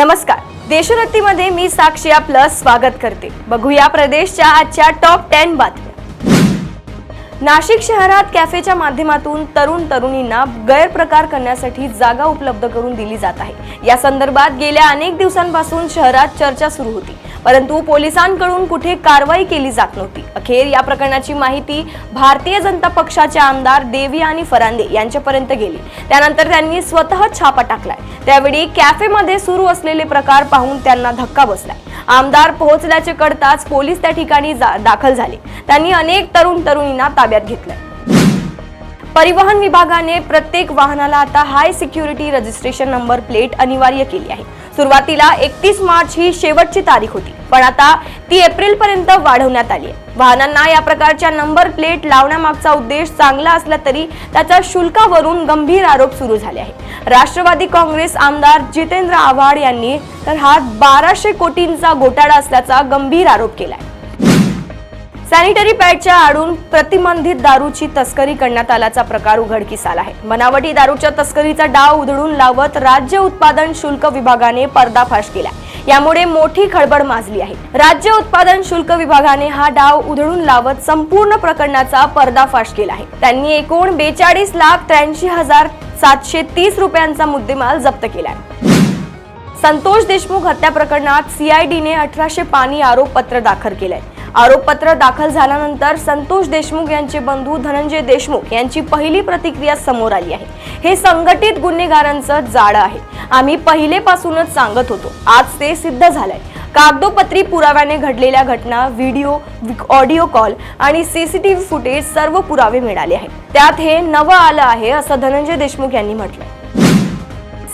नमस्कार, देशोन्नतीमध्ये मी साक्षी आपलं स्वागत करते। बघूया प्रदेशच्या आजच्या टॉप 10 बातम्या। नाशिक शहरात कॅफेच्या माध्यमातून तरुणींना गैरप्रकार करण्यासाठी जागा उपलब्ध करून दिली जात आहे। या संदर्भात गेल्या अनेक दिवसांपासून शहरात चर्चा सुरू होती, परंतु पोलिसांकडून कुठे कारवाई केली जात नव्हती। अखेर या प्रकरणाची माहिती भारतीय जनता पक्षाचे आमदार देवयानी फरांदे यांच्यापर्यंत गेली। त्यानंतर त्यांनी स्वतः छापा टाकलाय। त्यावेळी कॅफेमध्ये सुरू असलेले प्रकार पाहून त्यांना धक्का बसलाय। आमदार पोहोचल्याचे कळताच पोलीस त्या ठिकाणी दाखल झाले। त्यांनी अनेक तरुणींना ताब्यात घेतलंय। परिवहन विभागाने प्रत्येक वाहनाला आता हाय सिक्युरिटी रजिस्ट्रेशन नंबर प्लेट अनिवार्य केली आहे। सुरुवातीला 31 मार्च ही शेवटची तारीख होती, पण आता ती एप्रिल पर्यंत वाढवण्यात आली आहे। वाहनांना या प्रकारच्या नंबर प्लेट लावण्यामागचा उद्देश चांगला असला तरी त्याच्या शुल्कावरून गंभीर आरोप सुरू झाले आहेत। राष्ट्रवादी काँग्रेस आमदार जितेंद्र आव्हाड यांनी तर हा 1200 कोटींचा घोटाळा असल्याचा गंभीर आरोप केलाय। सॅनिटरी पॅडच्या आडून प्रतिबंधित दारूची तस्करी करण्यात आल्याचा प्रकार उघडकीस आला आहे। बनावटी दारूच्या तस्करीचा डाव उधळून लावत राज्य उत्पादन शुल्क विभागाने पर्दाफाश केला। यामुळे मोठी खळबळ माजली आहे। राज्य उत्पादन शुल्क विभागाने हा डाव उधळून लावत संपूर्ण प्रकरणाचा पर्दाफाश केला आहे। त्यांनी एकूण 42,83,730 रुपयांचा मुद्देमाल जप्त केलाय। संतोष देशमुख हत्या प्रकरणात सीआयडीने 1800 पानी आरोपपत्र दाखल केले। आरोपपत्र दाखल झाल्यानंतर संतोष देशमुख यांचे बंधू धनंजय देशमुख यांची पहिली प्रतिक्रिया समोर आली आहे। हे संघटित गुन्हेगारांचं जाळं आहे, आम्ही पहिलेपासूनच सांगत होतो। आज ते सिद्ध झालंय। कागदोपत्री पुराव्याने घडलेल्या घटना, व्हिडिओ, ऑडिओ कॉल आणि सीसीटीव्ही फुटेज सर्व पुरावे मिळाले आहेत। त्यात हे नवं आलं आहे असं धनंजय देशमुख यांनी म्हटलंय।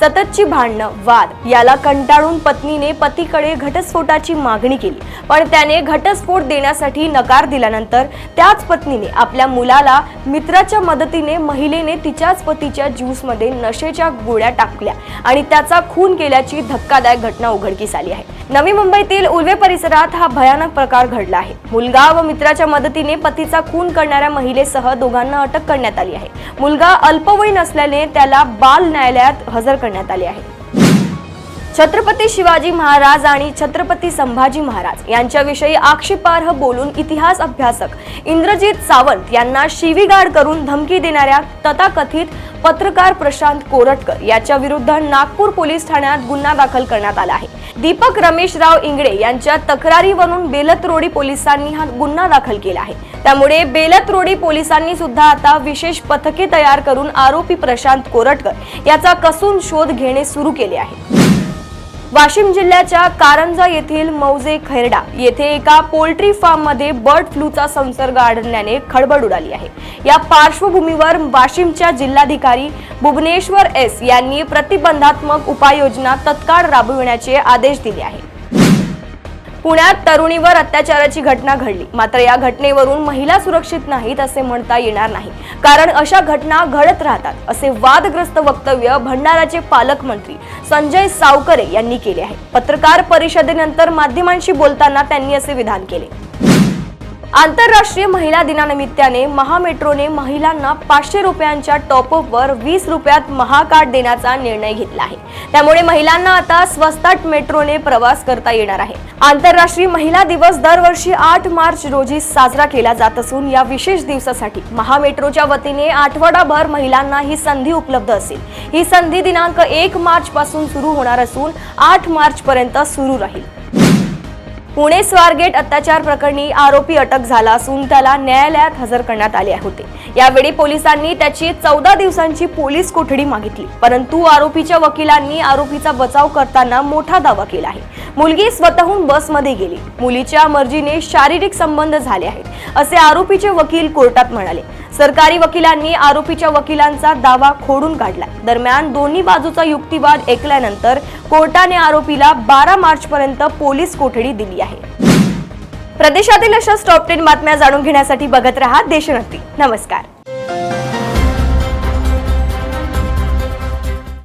सततची भांडणं, वाद याला कंटाळून पत्नीने पतीकडे घटस्फोटाची मागणी केली, पण त्याने घटस्फोट देण्यासाठी नकार दिल्यानंतर त्याच पत्नीने आपल्या मुलाला मित्राच्या मदतीने महिलेने तिच्याच पतीच्या ज्यूसमध्ये नशेच्या गोळ्या टाकल्या आणि त्याचा खून केल्याची धक्कादायक घटना उघडकीस आली आहे। नवी मुंबईतील उल्वे परिसरात हा भयानक प्रकार घडला आहे। मुलगा व मित्राच्या मदतीने पतीचा खून करणाऱ्या महिलेसह दोघांना अटक करण्यात आली आहे। मुलगा अल्पवयीन असल्याने त्याला बाल न्यायालयात हजर करण्यात आले आहे। छत्रपती शिवाजी महाराज आणि छत्रपती संभाजी महाराज यांच्याविषयी आक्षेपार्ह बोलून इतिहास अभ्यासक इंद्रजित सावंत यांना शिवीगाळ करून धमकी देणाऱ्या तथाकथित पत्रकार प्रशांत कोरटकर याच्या विरुद्ध नागपूर पोलीस ठाण्यात गुन्हा दाखल करण्यात आला आहे। दीपक रमेशराव इंगळे यांच्या तक्रारीवरून बेलतरोडी पोलिसांनी हा गुन्हा दाखल केला आहे। त्यामुळे बेलतरोडी पोलिसांनी सुद्धा आता विशेष पथके तयार करून आरोपी प्रशांत कोरटकर याचा कसून शोध घेणे सुरू केले आहे। वाशिम जिल्ह्याच्या कारंजा येथील मौजे खैरडा येथे एका पोल्ट्री फार्म मध्ये बर्ड फ्लूचा संसर्ग आढळल्याने खळबळ उडाली आहे। या पार्श्वभूमीवर वाशिमच्या जिल्हाधिकारी भुवनेश्वर एस यांनी प्रतिबंधात्मक उपाययोजना तत्काळ राबविण्याचे आदेश दिले आहेत। पुण्यात तरुणीवर अत्याचाराची घटना घडली, मात्र या घटनेवरून महिला सुरक्षित नाहीत असे म्हणता येणार नाही, कारण अशा घटना घडत राहतात असे वादग्रस्त वक्तव्य भंडाराचे पालकमंत्री संजय सावकरे यांनी केले आहे। पत्रकार परिषदेनंतर माध्यमांशी बोलताना त्यांनी असे विधान केले। आंतरराष्ट्रीय महिला दिनानिमित्ताने महामेट्रोने महिलांना 500 रुपयांच्या टॉपअपवर 20 रुपयात महाकार्ड देण्याचा निर्णय घेतला आहे। त्यामुळे महिलांना आता स्वस्तात मेट्रोने प्रवास करता येणार आहे। आंतरराष्ट्रीय महिला दिवस दरवर्षी 8 मार्च रोजी साजरा केला जात असून या विशेष दिवसासाठी महामेट्रोच्या वतीने आठवडाभर महिलांना ही संधी उपलब्ध असेल। ही संधी दिनांक 1 मार्च पासून सुरू होणार असून 8 मार्च पर्यंत सुरू राहील। पुणे स्वारगेट अत्याचार प्रकरणी आरोपी अटक झाला असून त्याला न्यायालयात हजर करण्यात आले होते। यावेळी पोलिसांनी त्याची 14 दिवसांची पोलीस कोठडी मागितली, परंतु आरोपीच्या वकिलांनी आरोपीचा बचाव करताना मोठा दावा केला आहे। मुलगी स्वतःहून बसमध्ये गेली, मुलीच्या मर्जीने शारीरिक संबंध झाले आहेत असे आरोपीचे वकील कोर्टात म्हणाले। सरकारी वकिलांनी आरोपीच्या वकिलांचा दावा खोडून काढला। दरम्यान दोन्ही बाजूचा युक्तिवाद ऐकल्यानंतर कोर्टाने आरोपीला 12 मार्च पर्यंत पोलीस कोठडी दिली आहे। प्रदेशातील अशाच टॉप 10 बातम्या जाणून घेण्यासाठी बघत रहा देशोन्नती। नमस्कार।